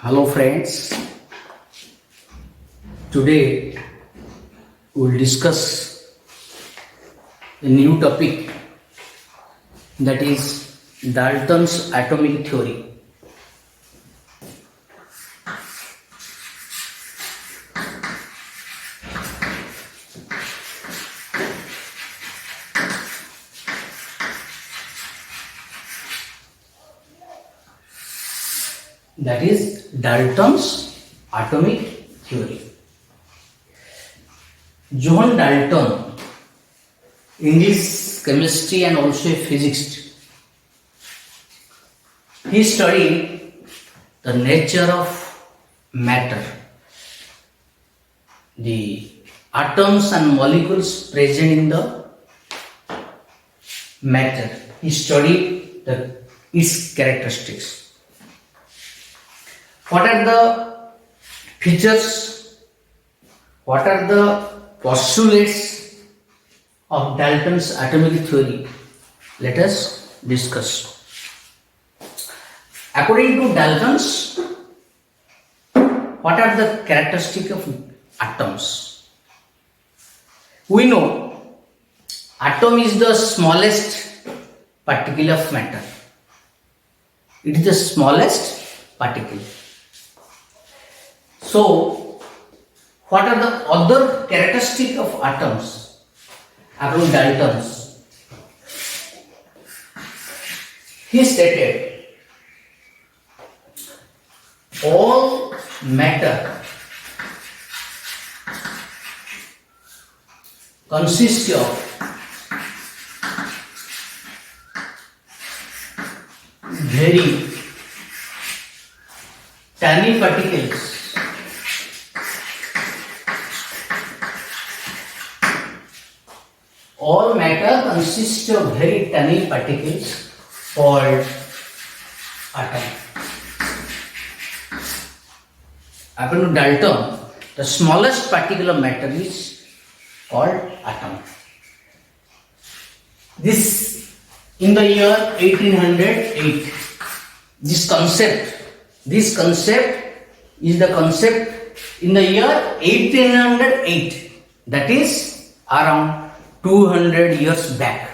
Hello friends, today we will discuss a new topic, that is Dalton's atomic theory. That is Dalton's atomic theory. John Dalton, English chemistry and also a physicist, he studied the nature of matter, the atoms and molecules present in the matter. He studied its characteristics. What are the features? What are the postulates of Dalton's atomic theory? Let us discuss. According to Dalton's, what are the characteristics of atoms? We know atom is the smallest particle of matter. It is the smallest particle. So, what are the other characteristics of atoms according to Dalton's? He stated all matter consists of very tiny particles all matter consists of very tiny particles called atom. According to Dalton, the smallest particle of matter is called atom. This in the year 1808. This concept is the concept in the year 1808. That is around 200 years back.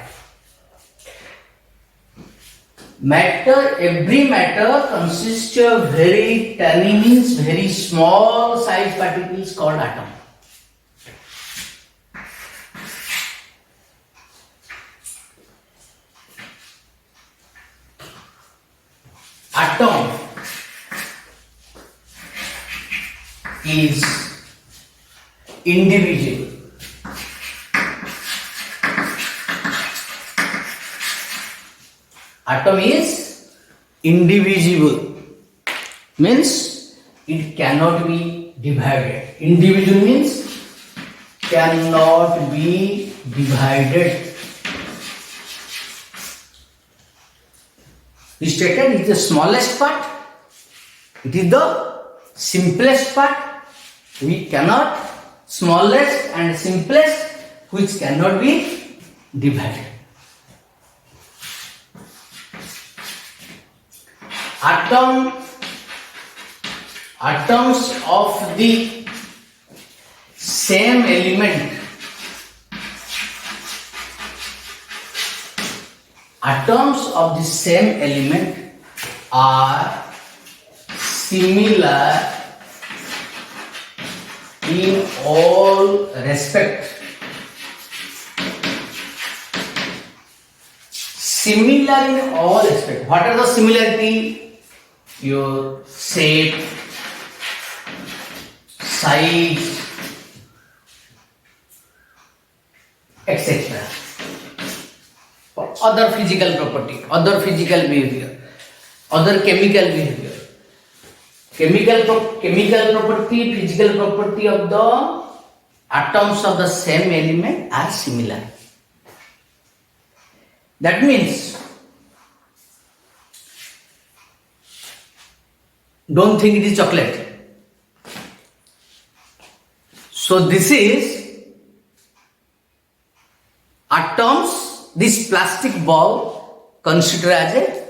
Every matter consists of very tiny, means very small size particles called atom. Atom is indivisible. Atom is indivisible, means it cannot be divided. Indivisible means cannot be divided. We stated it is the smallest part, it is the simplest part. We cannot, smallest and simplest, which cannot be divided. Atoms of the same element, are similar in all respects. Similar in all respects. What are the similarity? Your shape, size, etc. Other physical property, other physical behavior, other chemical behavior. Chemical property, physical property of the atoms of the same element are similar. That means, don't think it is chocolate. So this is atoms, this plastic ball considered as a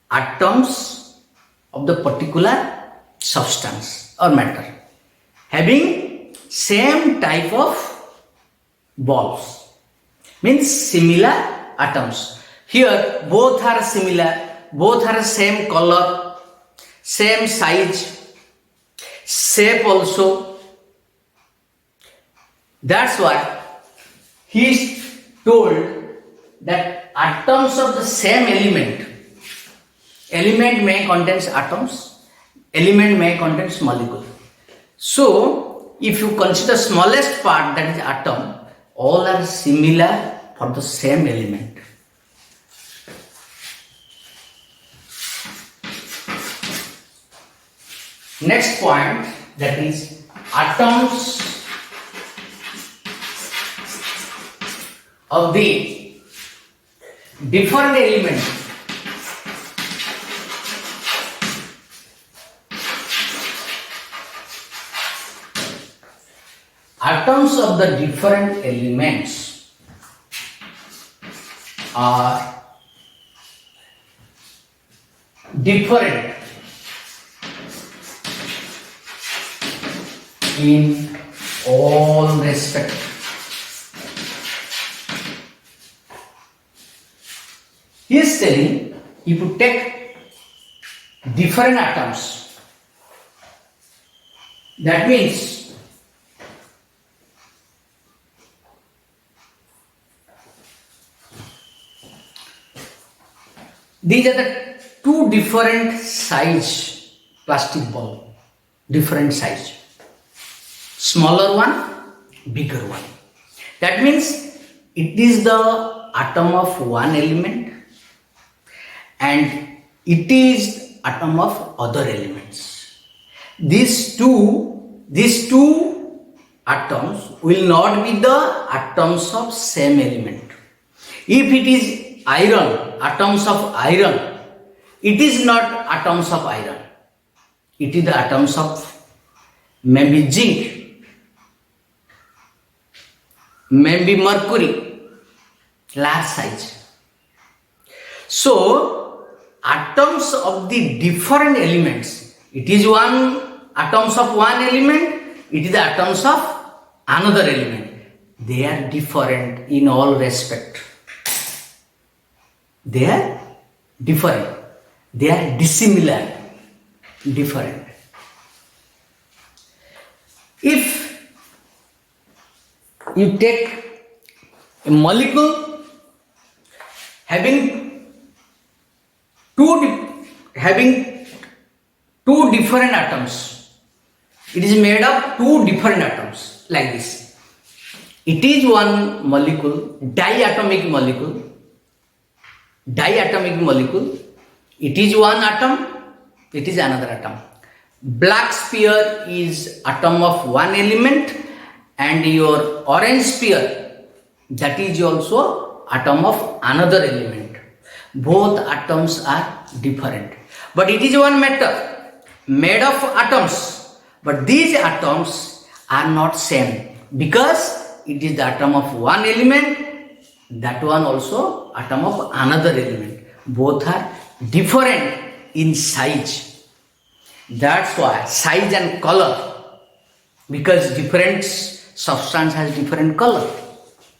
atoms of the particular substance or matter having same type of balls, means similar atoms. Here both are similar, both are same color, same size, shape also. That's why he is told that atoms of the same element may contains atoms, element may contains molecule. So if you consider smallest part, that is atom, all are similar for the same element. Next point, that is atoms of the different element atoms of the different elements are different in all respects. He is telling, if you take different atoms, that means these are the two different size plastic ball, different size. Smaller one, bigger one. That means it is the atom of one element and it is atom of other elements. These two atoms will not be the atoms of same element. If it is iron, atoms of iron, it is not atoms of iron. It is the atoms of maybe zinc, maybe mercury, large size. So atoms of the different elements, it is one atoms of one element, it is the atoms of another element. They are different in all respect. They are different. They are dissimilar, different. If you take a molecule having two different atoms, it is made of two different atoms like this. It is one molecule, diatomic molecule. It is one atom, it is another atom. Black sphere is atom of one element and your orange sphere, that is also atom of another element. Both atoms are different, but it is one matter made of atoms, but these atoms are not same because it is the atom of one element, that one also atom of another element. Both are different in size. That's why size and color, because different substance has different color.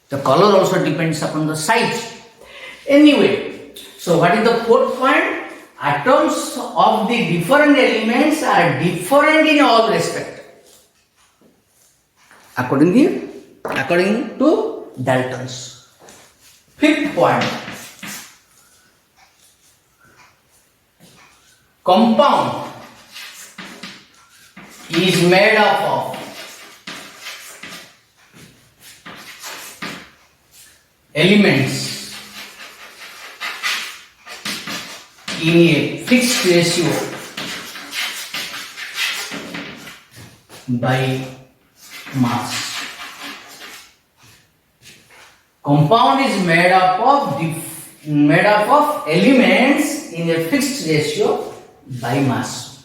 The color also depends upon the size. Anyway, so what is the fourth point? Atoms of the different elements are different in all respect. According to Dalton's. Fifth point. Compound is made up of elements in a fixed ratio by mass. Compound is made up of elements in a fixed ratio by mass.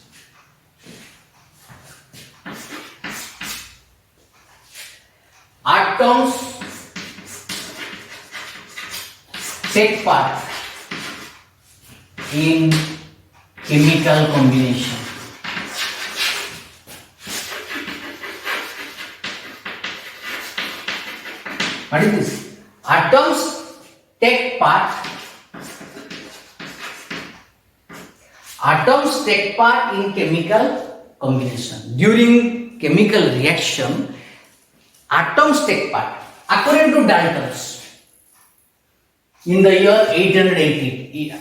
Atoms take part in chemical combination. What is this? Atoms take part in chemical combination. During chemical reaction, atoms take part. According to Dalton's, in the year 880,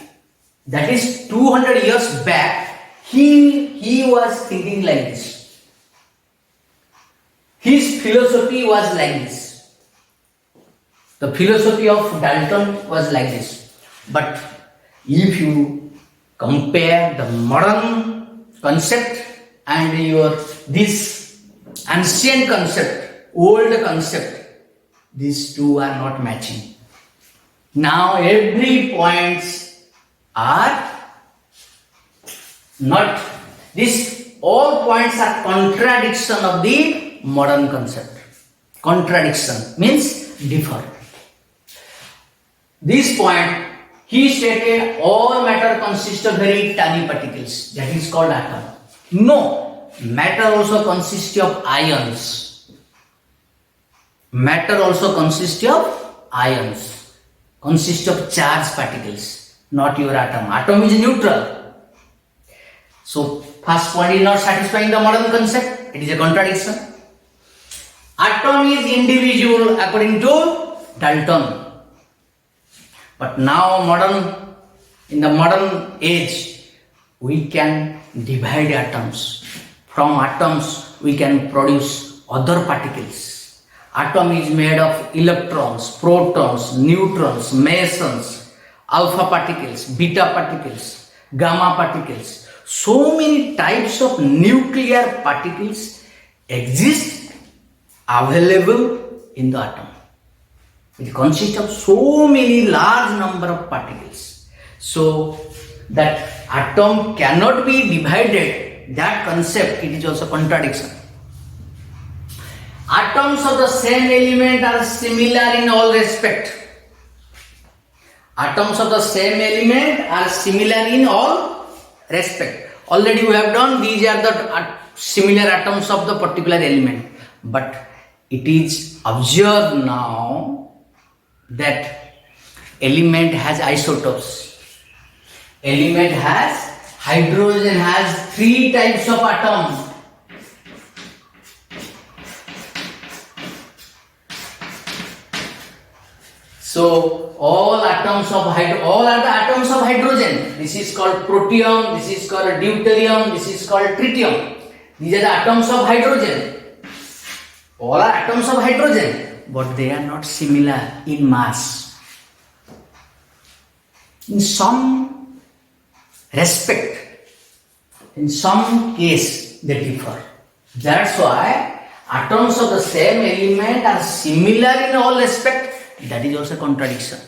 that is 200 years back, he was thinking like this. His philosophy was like this. The philosophy of Dalton was like this. But if you compare the modern concept and this ancient concept, old concept, these two are not matching. Now every points are not, all points are contradiction of the modern concept. Contradiction means differ. This point, he stated all matter consists of very tiny particles, that is called atom. No, matter also consists of ions. Matter also consists of ions, consists of charged particles, not your atom. Atom is neutral. So, first point is not satisfying the modern concept, it is a contradiction. Atom is indivisible according to Dalton. But now in the modern age, we can divide atoms. From atoms, we can produce other particles. Atom is made of electrons, protons, neutrons, mesons, alpha particles, beta particles, gamma particles. So many types of nuclear particles exist available in the atom. It consists of so many large number of particles. So that atom cannot be divided, that concept, it is also contradiction. Atoms of the same element are similar in all respect. Atoms of the same element are similar in all respect. Already we have done, these are the similar atoms of the particular element. But it is observed now that element has isotopes. Element has, hydrogen has 3 types of atom. So all atoms of all are the atoms of hydrogen. This is called protium, this is called deuterium, this is called tritium. These are the atoms of hydrogen. All are atoms of hydrogen, but they are not similar in mass. In some respect, in some case, they differ. That's why atoms of the same element are similar in all respect. That is also contradiction.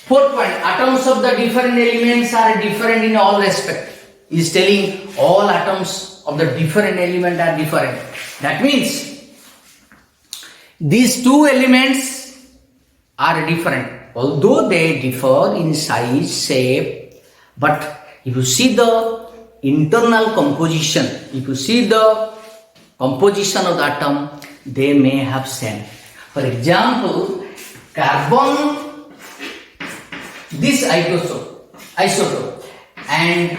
Fourth point, atoms of the different elements are different in all respect. He is telling all atoms of the different element are different. That means these two elements are different, although they differ in size, shape, but if you see the internal composition, if you see the composition of the atom, they may have same. For example, carbon, this isotope, and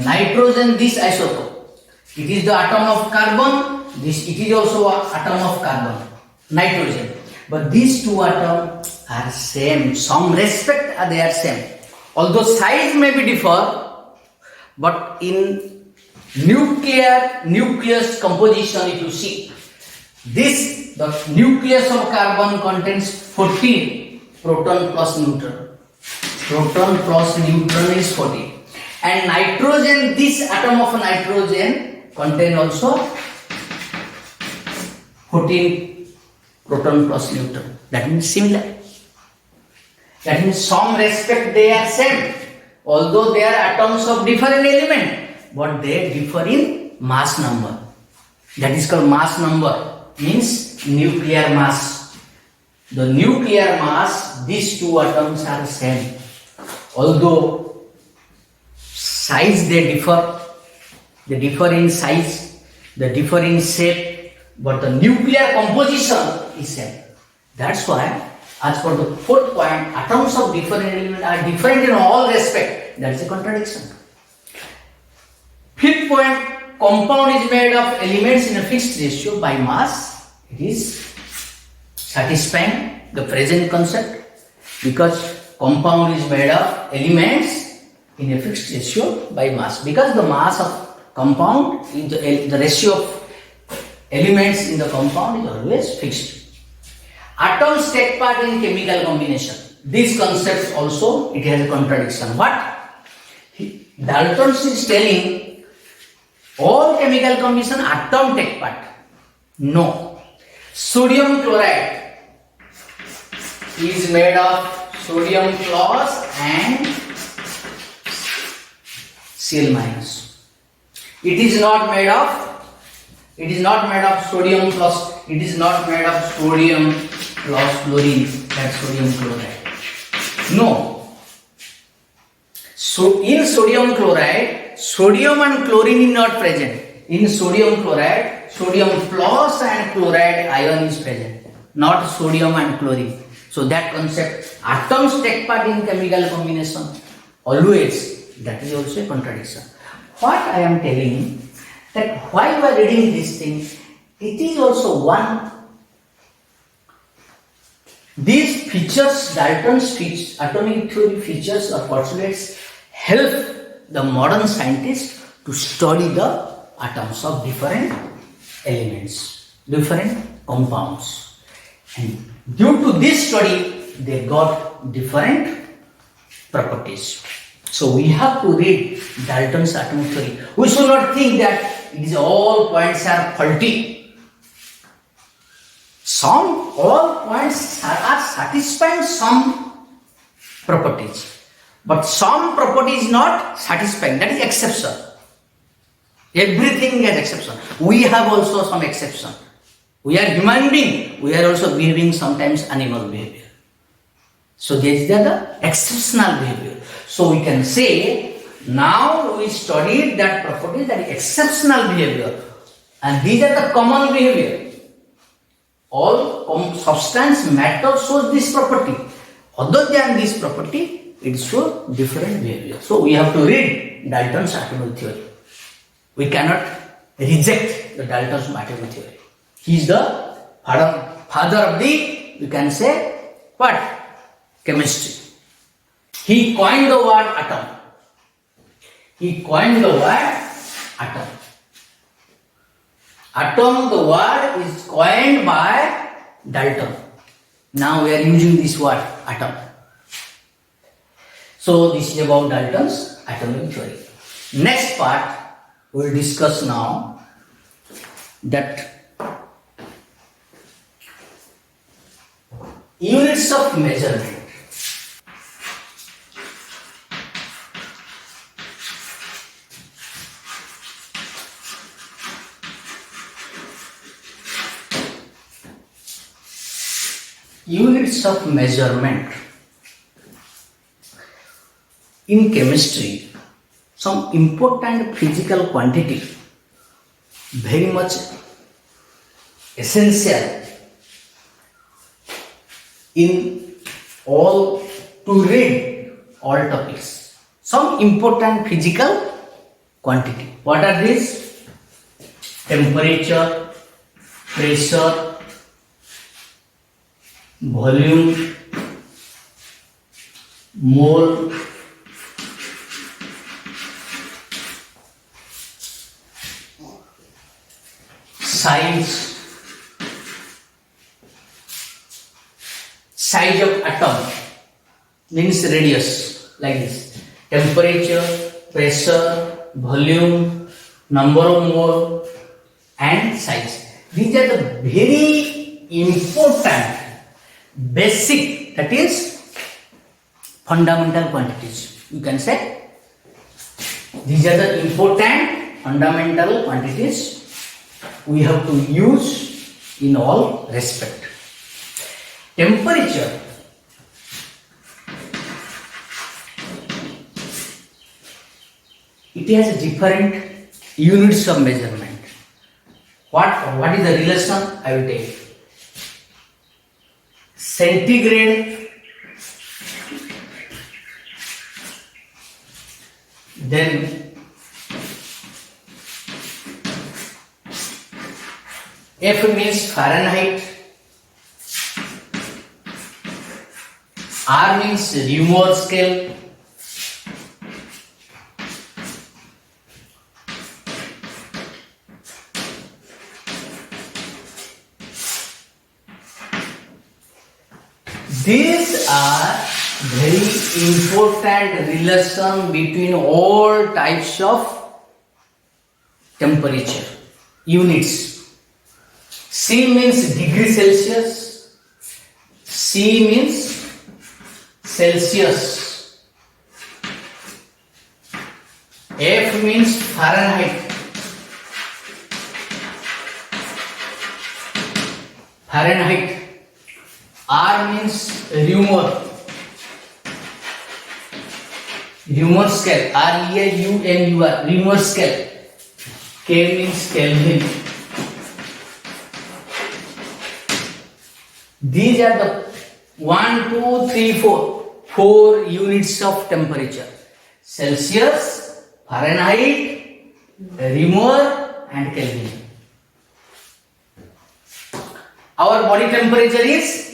nitrogen, this isotope. It is the atom of carbon. It is also an atom of carbon, nitrogen. But these two atoms are same. Some respect they are same. Although size may be differ, but in nucleus composition, if you see, the nucleus of carbon contains 14 proton plus neutron. Proton plus neutron is 14. And nitrogen, this atom of nitrogen contain also 14 proton plus neutron. That means similar. That means some respect they are same. Although they are atoms of different element, but they differ in mass number. That is called mass number. Means nuclear mass. The nuclear mass, these two atoms are same. Although size they differ in size, they differ in shape, but the nuclear composition is same. That's why, as per the fourth point, atoms of different elements are different in all respect. That's a contradiction. Fifth point, compound is made of elements in a fixed ratio by mass. It is satisfying the present concept because compound is made of elements in a fixed ratio by mass. Because the mass of compound, the ratio of elements in the compound is always fixed. Atoms take part in chemical combination. These concepts also, it has a contradiction. What? Dalton is telling all chemical combination atom take part. No. Sodium chloride is made of sodium plus and Cl minus. It is not made of sodium plus, it is not made of sodium plus chlorine, that's sodium chloride. No. So in sodium chloride, sodium and chlorine is not present. In sodium chloride, sodium plus and chloride ion is present, not sodium and chlorine. So that concept, atoms take part in chemical combination always, that is also a contradiction. What I am telling, that while you are reading this thing, it is also one, these features, Dalton's atomic theory features or postulates help the modern scientists to study the atoms of different elements, different compounds. And due to this study, they got different properties. So we have to read Dalton's atomic theory. We should not think that it is all points are faulty. All points are satisfying some properties. But some property is not satisfying. That is exception. Everything has exception. We have also some exception. We are human being. We are also behaving sometimes animal behavior. So these are the exceptional behavior. So we can say, now we studied that property, that is exceptional behavior. And these are the common behavior. All substance, matter shows this property. Other than this property, it shows different behavior. So we have to read Dalton's atomic theory. We cannot reject the Dalton's atomic theory. He is the father of the, we can say, what? Chemistry. He coined the word atom. He coined the word atom. Atom, the word is coined by Dalton. Now we are using this word, atom. So this is about Dalton's atomic theory. Next part, we will discuss now that units of measurement. Units of measurement. In chemistry, some important physical quantity, very much essential in all, to read all topics. Some important physical quantity. What are these? Temperature, pressure, volume, mole, size of atom, means radius, like this. Temperature, pressure, volume, number of mole and size. These are the very important, basic, that is fundamental quantities. You can say these are the important fundamental quantities we have to use in all respect. Temperature. It has different units of measurement. What is the relation? I will tell you. centigrade, then F means Fahrenheit, R means Reaumur scale, these are very important relation between all types of temperature units. C means degree Celsius, C means Celsius, F means Fahrenheit, R means Reaumur scale, R-E-A-U-M-U-R, Reaumur scale, K means Kelvin. These are the 1, 2, 3, 4 units of temperature: Celsius, Fahrenheit, Reaumur, and Kelvin. Our body temperature is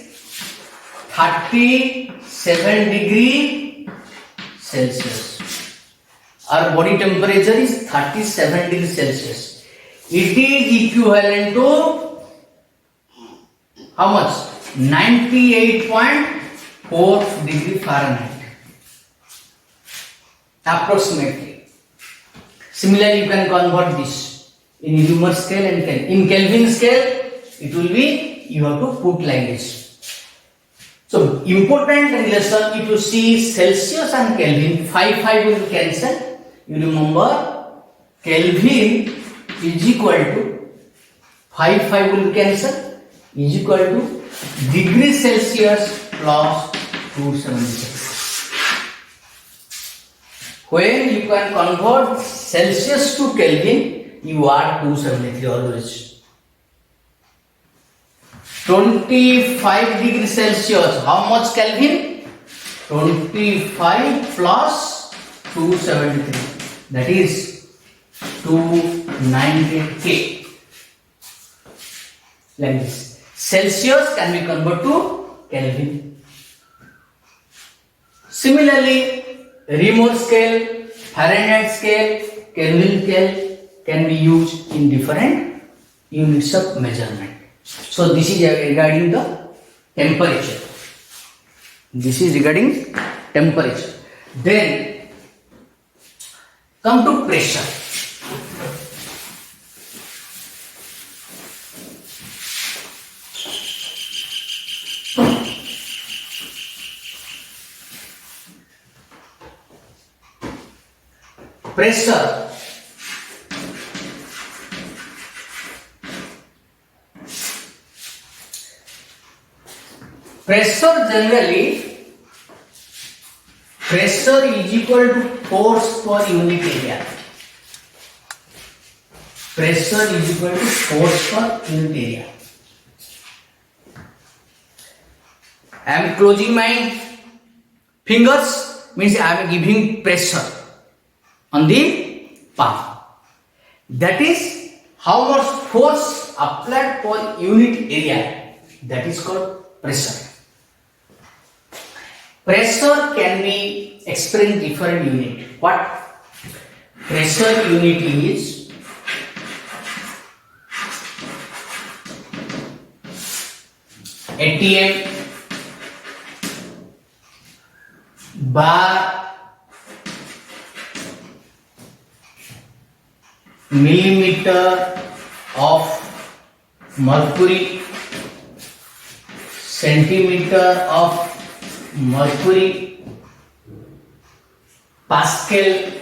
37 degree Celsius. Our body temperature is 37 degree Celsius. It is equivalent to how much? 98.4 degree Fahrenheit. Approximately. Similarly, you can convert this in Reaumur scale and Kelvin. In Kelvin scale, it will be, you have to put like this. So, important relation, if you see Celsius and Kelvin, 5 will cancel. You remember, Kelvin is equal to 5 will cancel, is equal to degree Celsius plus 276. When you can convert Celsius to Kelvin, you add 273 always. 25 degree Celsius, how much Kelvin? 25 plus 273, that is 290K. Like this. Celsius can be converted to Kelvin. Similarly, Reaumur scale, Fahrenheit scale, Kelvin scale can be used in different units of measurement. So this is regarding the temperature. This is regarding temperature. Then come to pressure. Pressure. Pressure generally, pressure is equal to force per unit area. Pressure is equal to force per unit area. I am closing my fingers, means I am giving pressure on the palm. That is how much force applied per unit area. That is called pressure. Pressure can be expressed in different unit. What? Pressure unit is ATM, bar, millimeter of mercury, centimeter of mercury, Pascal,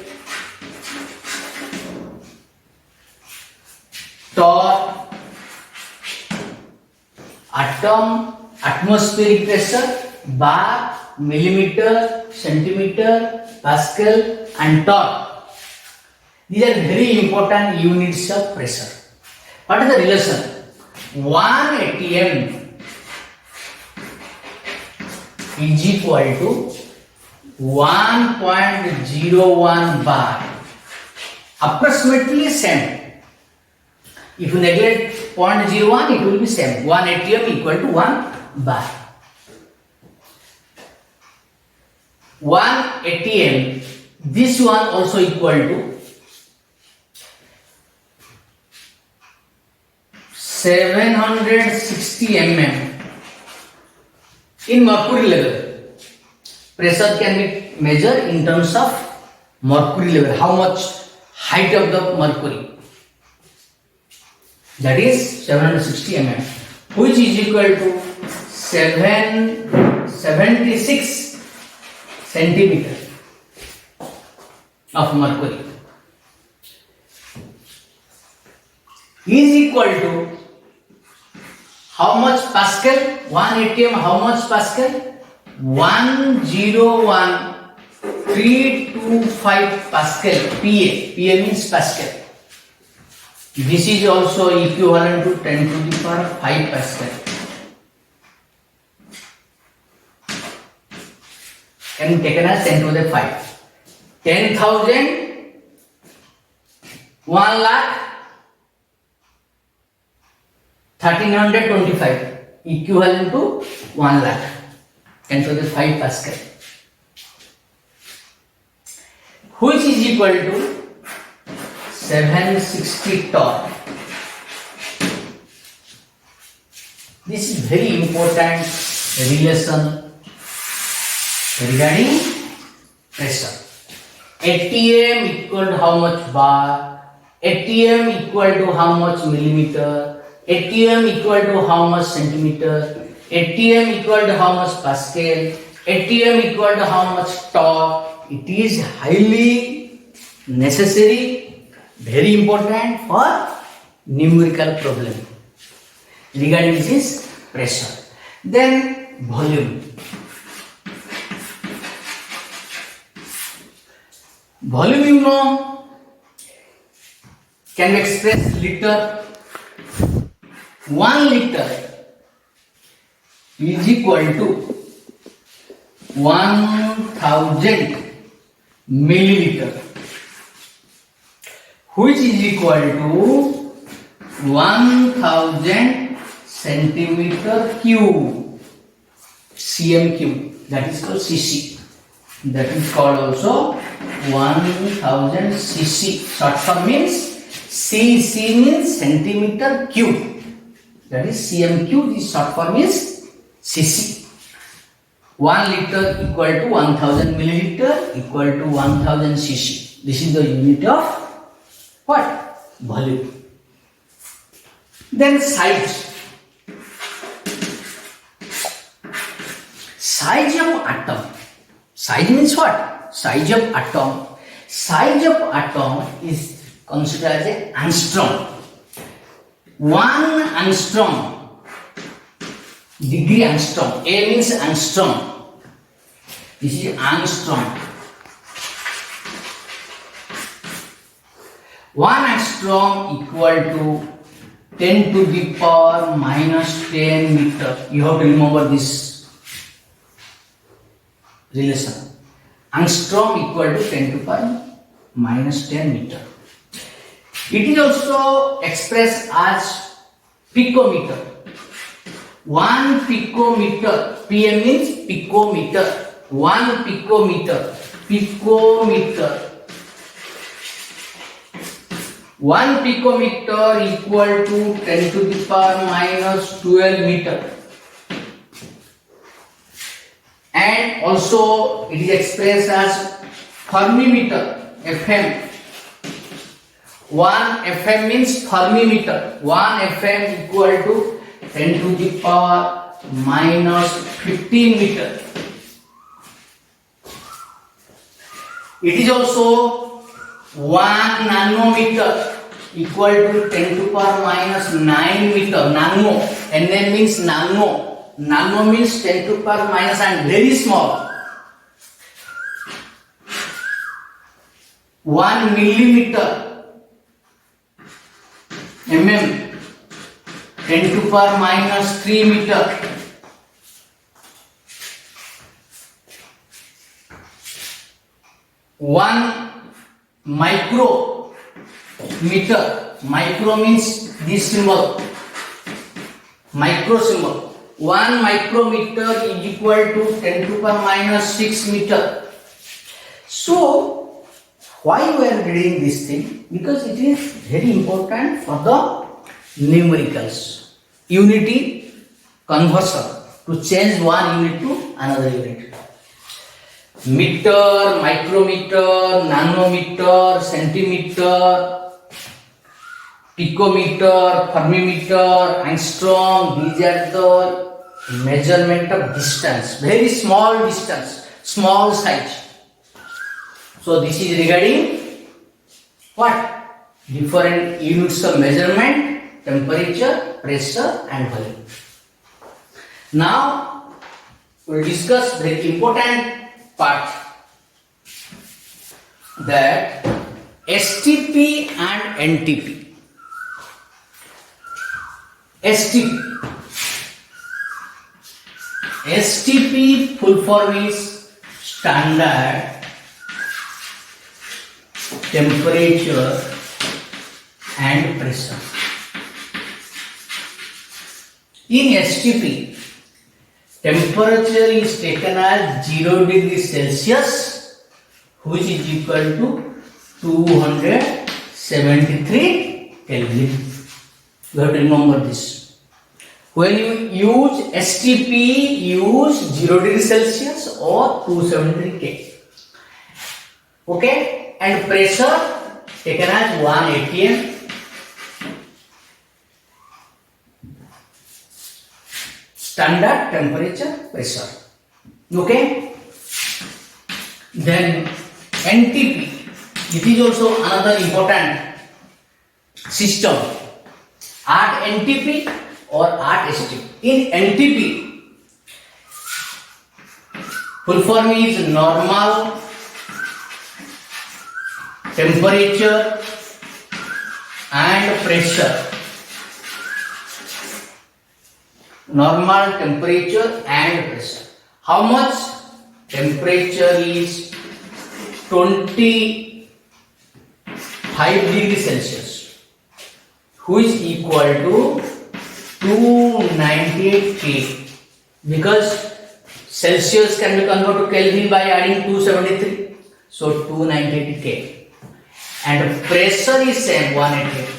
torr, atom, atmospheric pressure, bar, millimeter, centimeter, Pascal, and torr. These are very important units of pressure. What is the relation? 1 atm is equal to 1.01 bar. Approximately same. If you neglect 0.01, it will be same. 1 atm equal to 1 bar. 1 atm, this one also equal to 760 mm. In mercury level, pressure can be measured in terms of mercury level. How much height of the mercury? That is 760 mm, which is equal to 76 centimeter of mercury. Is equal to how much Pascal? 1 atm, how much Pascal? 101,325 Pascal. PA. PA means Pascal. This is also equivalent to 10 to the power 5 Pascal. Can be taken as 10 to the 5. 10,000, 1 lakh, 1325, equivalent to 1 lakh. 10 to the 5 Pascal. Which is equal to 760 torque. This is very important relation regarding pressure. ATM equal to how much bar? ATM equal to how much millimeter? ATM equal to how much centimeter? ATM equal to how much Pascal? ATM equal to how much torque? It is highly necessary, very important for numerical problem regarding this pressure. Then volume. Volume, you know, can be expressed liter. 1 liter is equal to 1000 milliliter, which is equal to 1000 centimeter cube, cm cube, that is called cc. That is called also 1000 cc. Short form means cc means centimeter cube. That is cm cube. This short form is cc. 1 liter equal to 1000 milliliter equal to 1000 cc. This is the unit of what? Volume. Then size. Size of atom. Size means what? Size of atom. Size of atom is considered as an angstrom. 1 angstrom. Degree angstrom. A means angstrom. This is angstrom. 1 angstrom equal to 10 to the power minus 10 meter. You have to remember this relation. Angstrom equal to 10 to the power minus 10 meter. It is also expressed as picometer. 1 picometer. PM means picometer. 1 picometer. Picometer. 1 picometer equal to 10 to the power minus 12 meter. And also it is expressed as fermimeter. FM. 1 FM means fermimeter. 1 FM equal to 10 to the power minus 15 meter. It is also 1 nanometer equal to 10 to the power minus 9 meter. Nano. NM means nano. Nano means 10 to the power minus and very small. 1 millimeter. Mm. 10 to the power minus 3 meter. 1 micrometer. Micro means this symbol, micro symbol. 1 micrometer is equal to 10 to the power minus 6 meter. So why we are reading this thing? Because it is very important for the numericals, unity conversion, to change one unit to another unit. Meter, micrometer, nanometer, centimeter, picometer, fermimeter, angstrom, these are the measurement of distance, very small distance, small size. So this is regarding what? Different units of measurement, temperature, pressure and volume. Now we will discuss very important part, that STP and NTP. STP full form is standard temperature and pressure. In STP, temperature is taken as 0 degrees Celsius, which is equal to 273 Kelvin. You have to remember this. When you use STP, use 0 degrees Celsius or 273 K. Okay? And pressure taken as 1 atm. Standard temperature, pressure. Okay? Then NTP. It is also another important system. At NTP or at STP. In NTP, full form is normal temperature and pressure. Normal temperature and pressure. How much? Temperature is 25 degrees Celsius, which is equal to 298 K, because Celsius can be converted to Kelvin by adding 273, so 298 K, and pressure is same 188.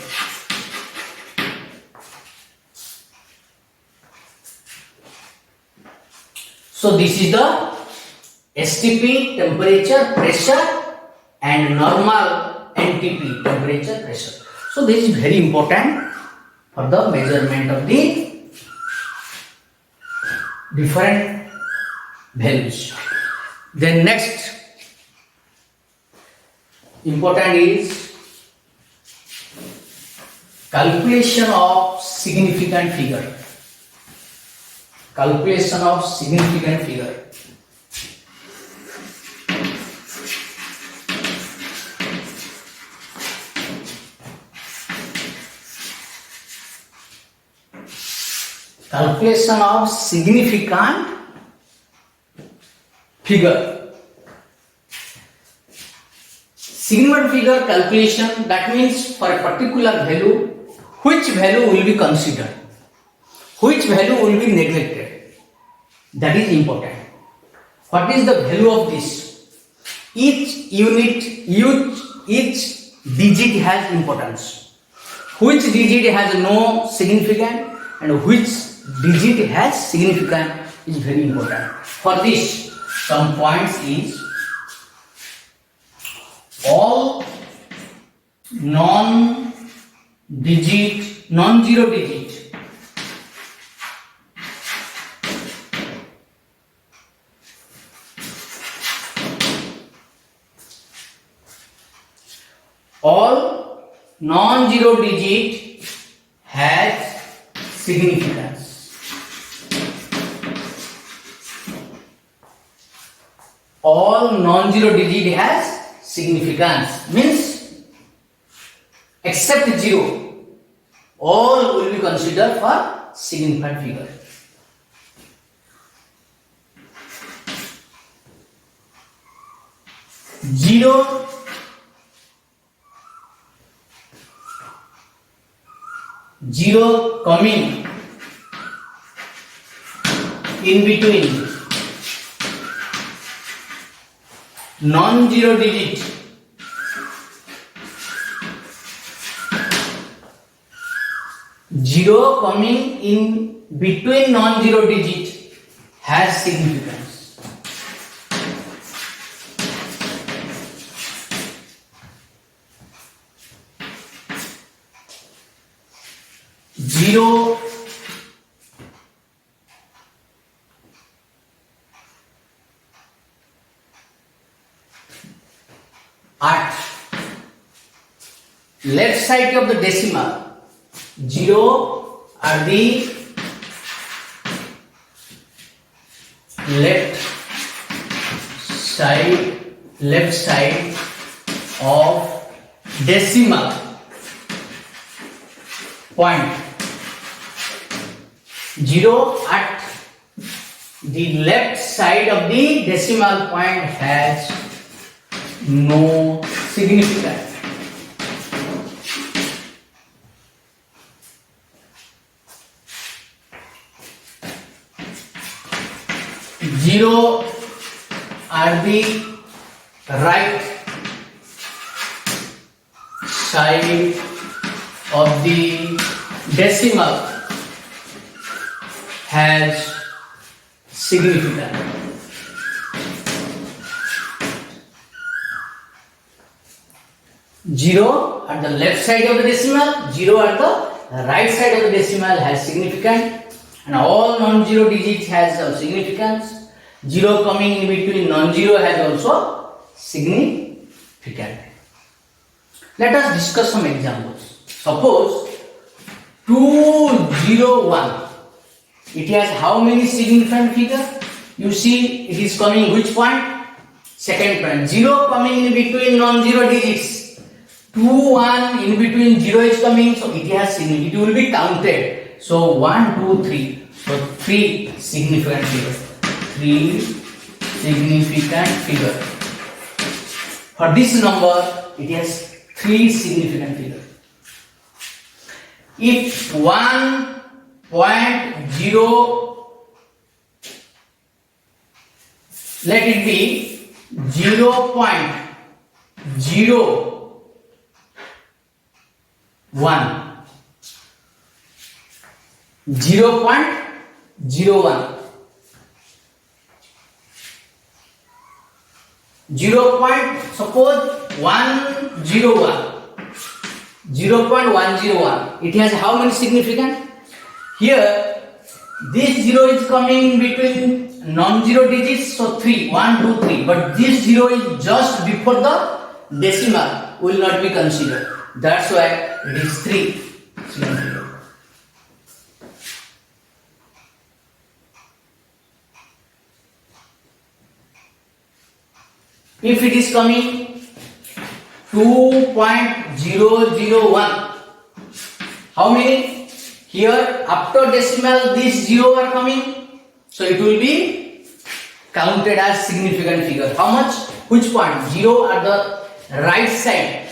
So this is the STP, temperature, pressure, and normal NTP, temperature, pressure. So this is very important for the measurement of the different values. Then next important is calculation of significant figure. Calculation of significant figure. Calculation of significant figure. Significant figure calculation, that means for a particular value, which value will be considered, which value will be neglected. That is important. What is the value of this? Each unit, each digit has importance. Which digit has no significance and which digit has significance is very important. For this, some points is all non-zero digit all non-zero digit has significance. All non-zero digit has significance means except 0, all will be considered for significant figure. 0 coming in between non-zero digit, zero coming in between non-zero digit has significance. Zero at left side of the decimal, 0 at the left side of decimal point. 0 at the left side of the decimal point has no significance. Zero at the right side of the decimal has significance. Zero at the left side of the decimal, 0 at the right side of the decimal has significance, and all non-zero digits has significance. 0 coming in between non-zero has also significant. Let us discuss some examples. Suppose 201. It has how many significant figures? You see, it is coming which point? Second point. 0 coming in between non-zero digits. 2, 1 in between 0 is coming, so it has significance. It will be counted. So 1, 2, 3. So 3 significant figures. 3 significant figures. For this number, it has 3 significant figures. If 1.0, let it be 0.01, 0.01, 0.101, it has how many significant? Here this 0 is coming in between non-zero digits, so 3, 1, 2, 3, but this 0 is just before the decimal, will not be considered. That's why it is 3 significant. If it is coming 2.001, how many? Here after decimal these 0 are coming, so it will be counted as significant figure. How much? Which point? 0 at the right side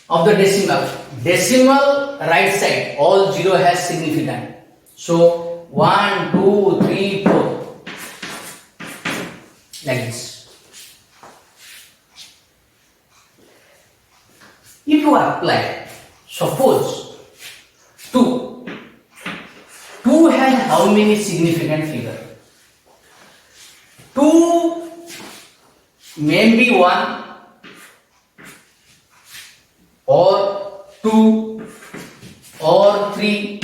of the decimal. Decimal right side, all 0 has significant. So 1, 2, 3, 4, like this. If you apply, suppose 2 has how many significant figures? 2 may be 1 or 2 or 3,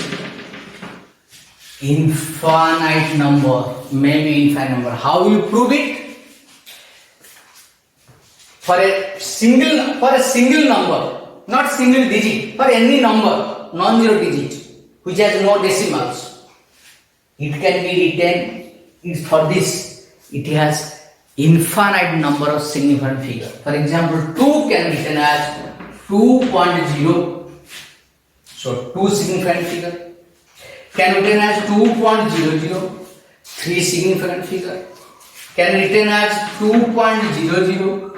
infinite number, maybe infinite number. How will you prove it? For a single number, not single digit, for any number, non-zero digit, which has no decimals, it can be written, for this, it has infinite number of significant figures. For example, 2 can be written as 2.0, so 2 significant figure, can be written as 2.00, 3 significant figure, can be written as 2.00,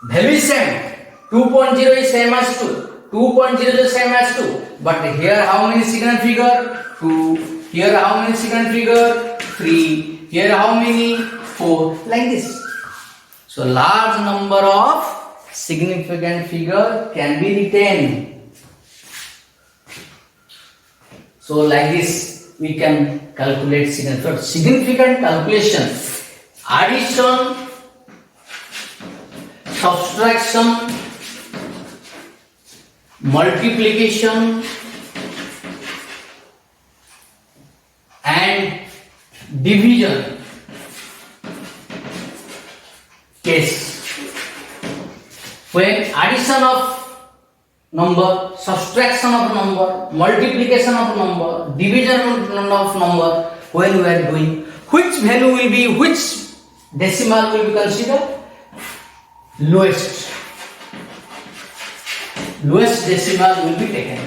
Value is same. 2.0 is same as 2. 2.0 is same as 2. But here how many second figure? 2. Here how many second figure? 3. Here how many? 4. Like this. So large number of significant figure can be retained. So like this we can calculate significant. Significant calculation. Addition, subtraction, multiplication and division case. When addition of number, subtraction of number, multiplication of number, division of number, when we are doing, which value will be, which decimal will be considered? Lowest. Lowest decimal will be taken.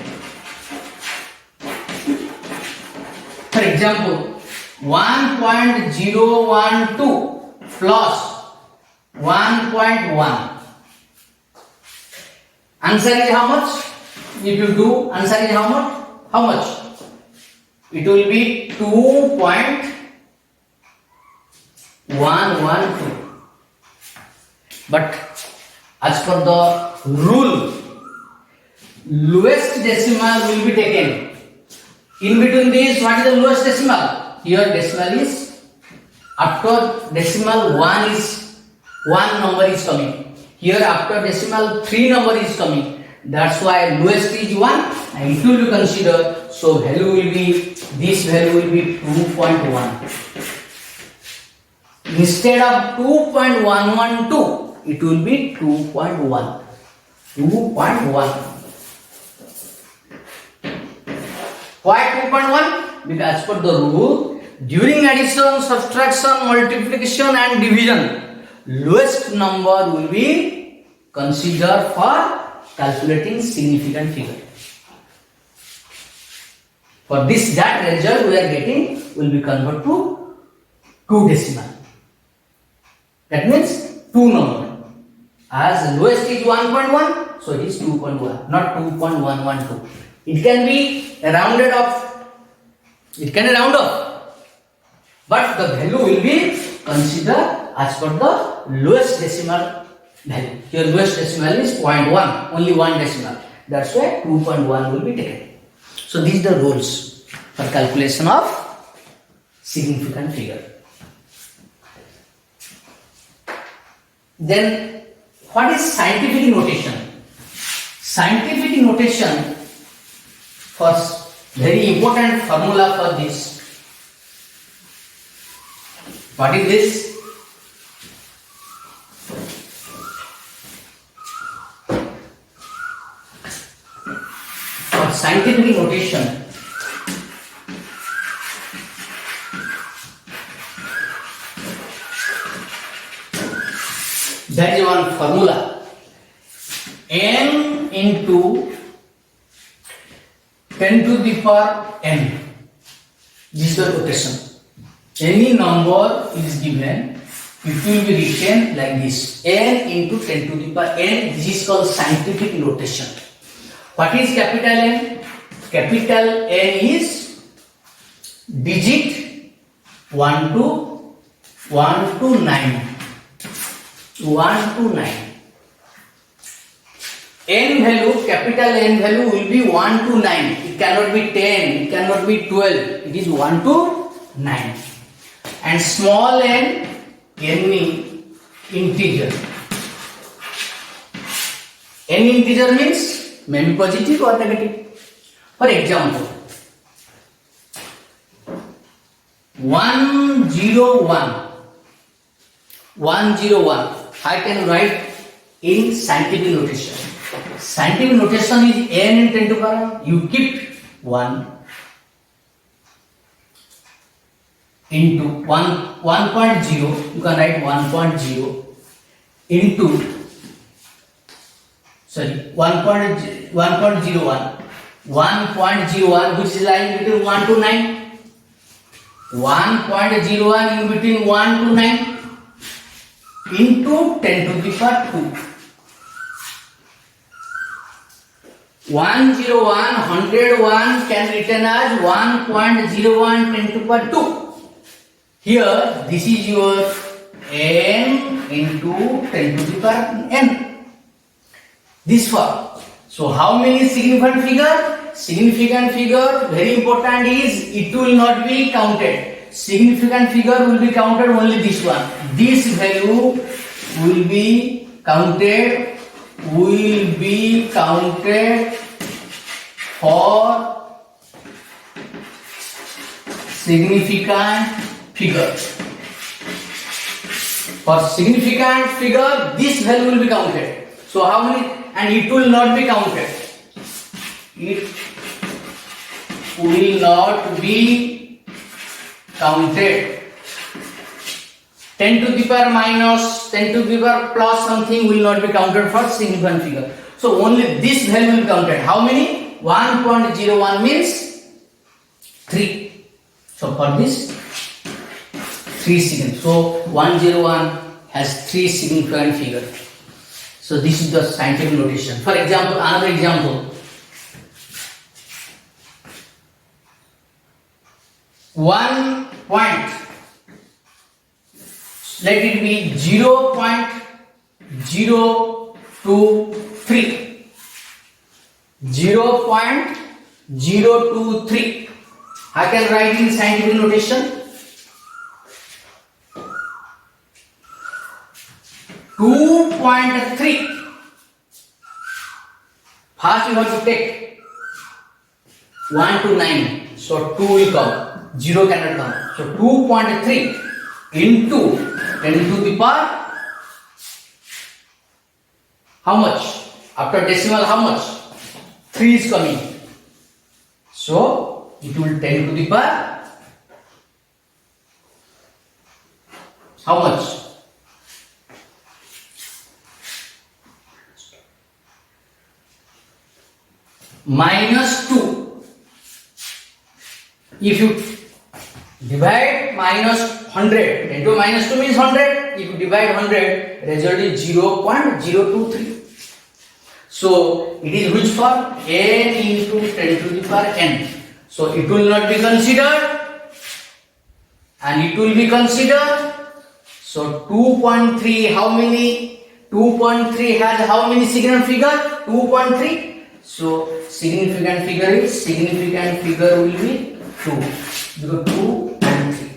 For example, 1.012 plus 1.1. Answer is how much? If you do, answer is how much? How much? It will be 2.112. But as per the rule, lowest decimal will be taken. In between this, what is the lowest decimal? Here decimal is, after decimal 1 number is coming. Here after decimal 3 number is coming. That's why lowest is 1 and it will be considered. So value will be, this value will be 2.1. Instead of 2.112, it will be 2.1. 2.1. Why 2.1? Because as per the rule, during addition, subtraction, multiplication and division, lowest number will be considered for calculating significant figure. For this, that result we are getting will be converted to 2 decimal. That means 2 number. As lowest is 1.1, so it is 2.1, not 2.112. It can be rounded off. It can round off. But the value will be considered as per the lowest decimal value. Here lowest decimal is 0.1, only 1 decimal. That's why 2.1 will be taken. So these are the rules for calculation of significant figure. Then what is scientific notation? Scientific notation, first very important formula for this. What is this? For scientific notation, there is one formula. N into 10 to the power n. This is the notation. Any number is given, it will be written like this. N into 10 to the power n. This is called scientific notation. What is capital N? Capital N is digit 1 to 9. 1 to 9. N value, capital N value will be 1 to 9. It cannot be 10, it cannot be 12. It is 1 to 9. And small n, any integer. N integer means may be positive or negative. For example, 101. 101. I can write in scientific notation. Scientific notation is n in 10 to the power. You keep 1 into 1.0. You can write 1.0 into 1.01. 1.01 which is lying between 1 to 9. 1.01 in between 1 to 9 into 10 to the power 2. 101, 101 can written as 1.01 10 to the power 2. Here, this is your n into 10 to the power n. This form. So, how many significant figure? Significant figure, very important is, it will not be counted. Significant figure will be counted only this one. This value will be counted for significant figure. For significant figure, this value will be counted. So how many? And it will not be counted. It will not be counted. 10 to the power minus 10 to the power plus something will not be counted for significant figure. So only this value will be counted. How many? 1.01 means 3. So for this 3 significant. So 101 has 3 significant figure. So this is the scientific notation. For example, another example. 1 point. Let it be 0.023. 0.023. I can write in scientific notation. 2.3. First you have to take 1 to 9. So 2 will come. 0 cannot come. So 2.3 into 10 to the power. How much? After decimal, how much? 3 is coming. So it will 10 to the power. How much? Minus 2. If you divide minus 100, 10 to minus 2 means 100. If you divide 100, result is 0.023. So it is which form? N into 10 to the power n. So it will not be considered, and it will be considered. So 2.3, how many? 2.3 has how many significant figure? 2.3. So significant figure will be 2. Because 2 and 3.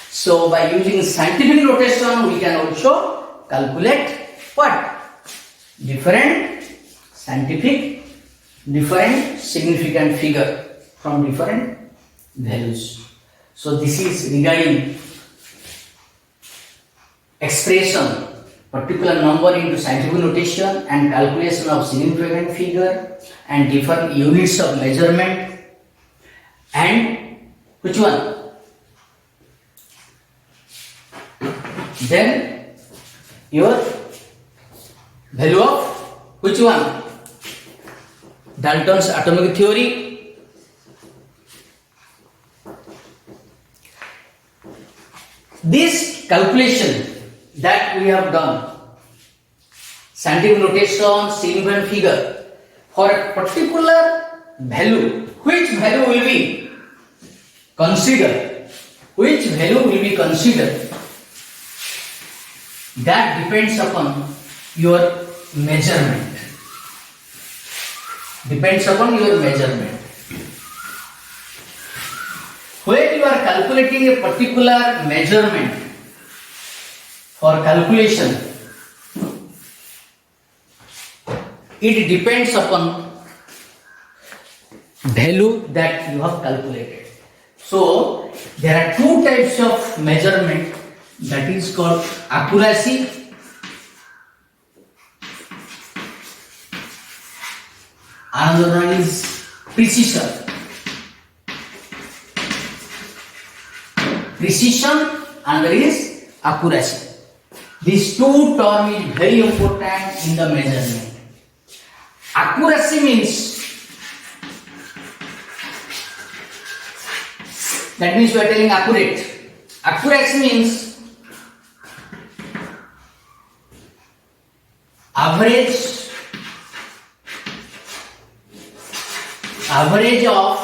So by using scientific notation, we can also calculate what? Different significant figure from different values. So this is regarding expression, particular number into scientific notation and calculation of significant figure and different units of measurement. And which one? Then your value of which one? Dalton's atomic theory. This calculation that we have done, scientific notation, significant figure, for a particular value, which value will be considered? Which value will be considered? That depends upon your measurement. Depends upon your measurement. When you are calculating a particular measurement for calculation, it depends upon value that you have calculated. So there are two types of measurement, that is called accuracy another one is precision. Precision, another is accuracy. These two terms is very important in the measurement. Accuracy means, that means we are telling accurate. Accuracy means average average of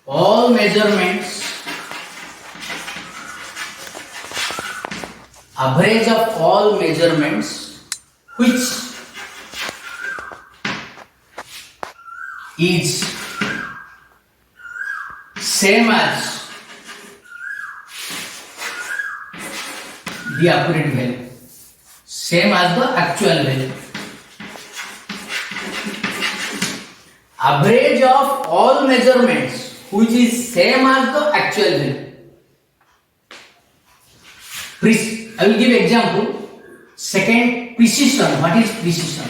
all measurements, average of all measurements which is same as the accurate value, same as the actual value. Average of all measurements which is same as the actual value. I will give example. Second, precision. What is precision?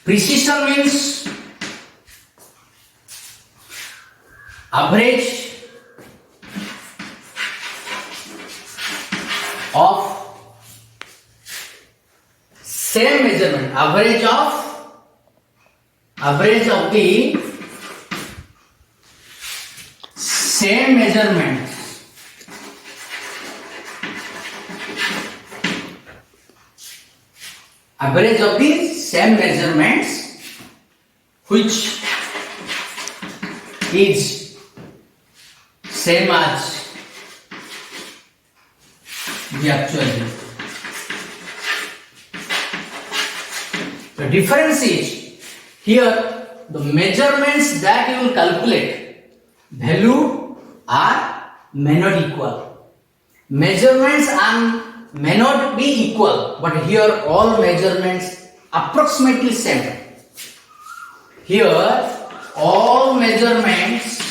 Precision means average of same measurement, average of the same measurement, average of the same measurements which is same as the actual value. The difference is here the measurements that you will calculate value may not equal. Measurements may not be equal, but here all measurements approximately same. Here all measurements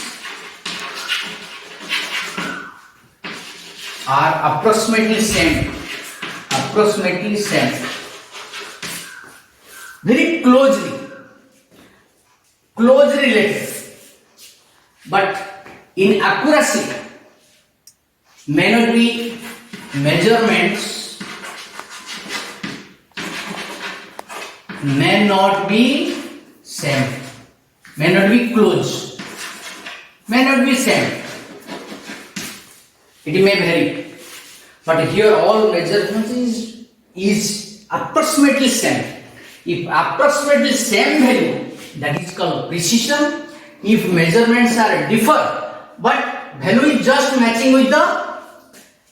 are approximately same, very closely related, but in accuracy may not be measurements may not be same, may not be close, may not be same. It may vary, but here all measurements is approximately same. If approximately same value, that is called precision. If measurements are differ, but value is just matching with the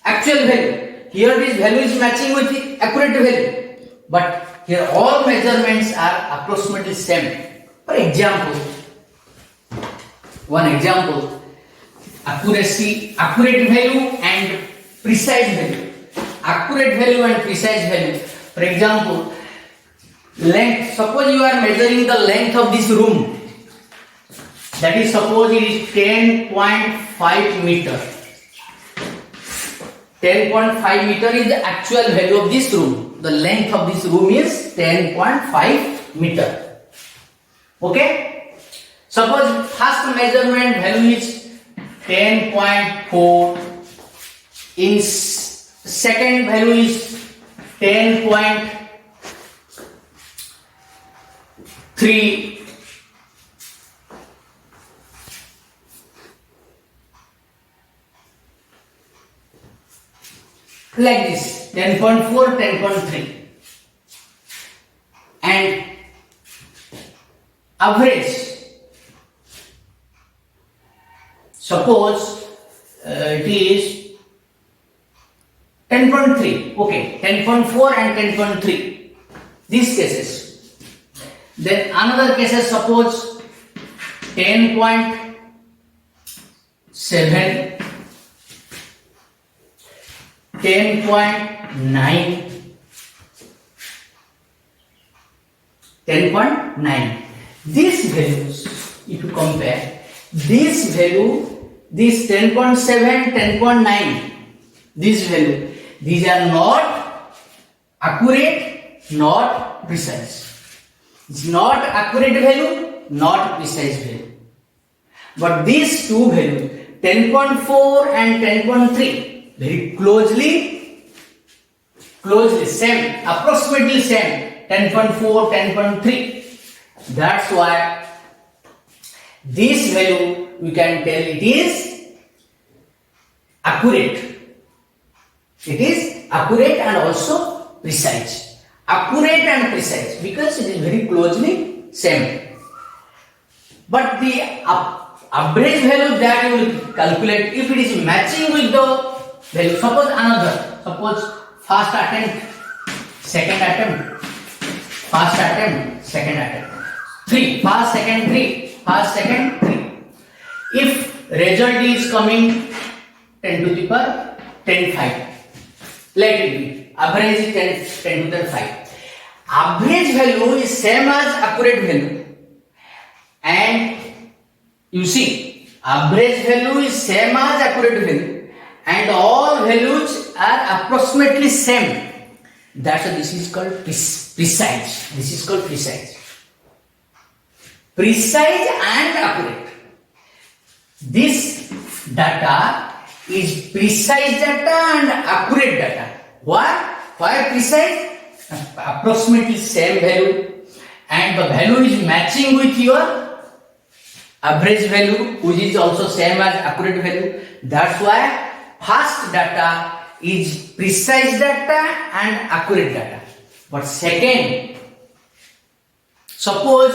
actual value. Here this value is matching with the accurate value, but here all measurements are approximately same. For example, one example, accurate value and precise value. Accurate value and precise value. For example, length. Suppose you are measuring the length of this room. That is, suppose it is 10.5 meter. 10.5 meter is the actual value of this room. The length of this room is 10.5 meter. Okay? Suppose first measurement value is 10.4. In second value is 10.3. Like this, 10.4, 10.3. And average, suppose it is 10.3, okay, 10.4 and 10.3, these cases. Then another cases, suppose 10.7, 10.9, 10.9. These values, if you compare, this value, this 10.7, 10.9, this value, these are not accurate, not precise. It's not accurate value, not precise value. But these two values, 10.4 and 10.3, very closely same, approximately same, 10.4, 10.3. That's why this value we can tell it is accurate. It is accurate and also precise. Accurate and precise because it is very closely same. But the average value that you will calculate, if it is matching with the value, suppose first attempt, second attempt, first attempt, second attempt, 3, first, second, 3, first, second, 3. If result is coming 10 to the power 10, 5, let it be. Average is 10 to the 5. Average value is same as accurate value. And you see, average value is same as accurate value. And all values are approximately same. That's why this is called precise. This is called precise. Precise and accurate. This data is precise data and accurate data. Why? Why precise? Approximately same value, and the value is matching with your average value, which is also same as accurate value. That's why first data is precise data and accurate data. But second, suppose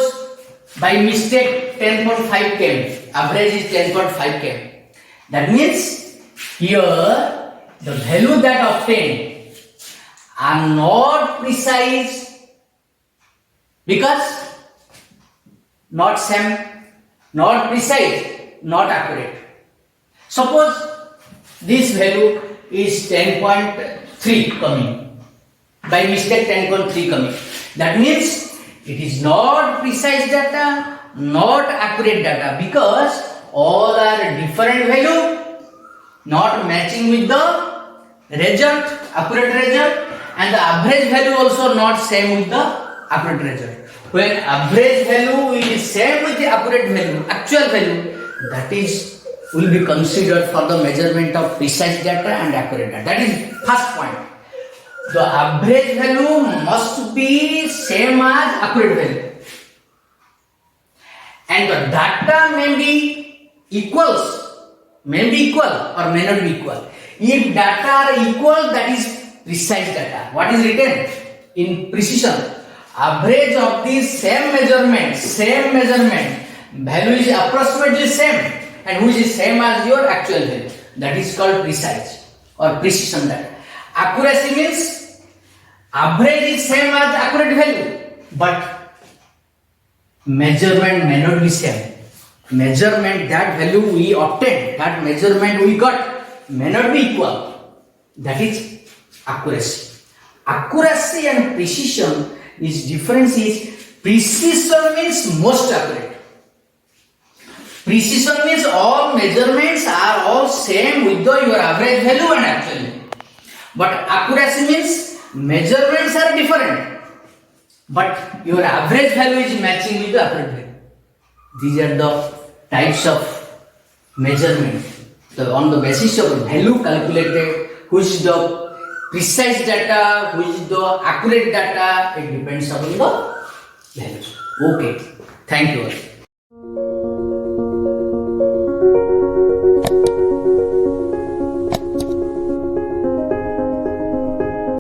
by mistake 10.5 came, average is 10.5 came. That means here the value that obtained are not precise because not same, not precise, not accurate. Suppose this value is 10.3 coming, by mistake 10.3 coming. That means it is not precise data, not accurate data, because all are different value, not matching with the result, accurate result, and the average value also not same with the accurate result. When average value will be same with the accurate value, actual value, that is will be considered for the measurement of precise data and accurate data. That is first point. The average value must be same as accurate value, and the data may be equal or may not be equal. If data are equal, that is precise data. What is written in precision? Average of these same measurement, value is approximately same, and which is same as your actual value. That is called precise or precision data. Accuracy means average is same as accurate value, but measurement may not be same. Measurement, that value we obtained, that measurement we got, may not be equal. That is accuracy. Accuracy and precision is difference is precision means most accurate. Precision means all measurements are all same with your average value and actual value. But accuracy means measurements are different, but your average value is matching with the accurate value. These are the types of measurement. So on the basis of value calculated, which is the precise data, which is the accurate data, it depends upon the values. Okay, thank you.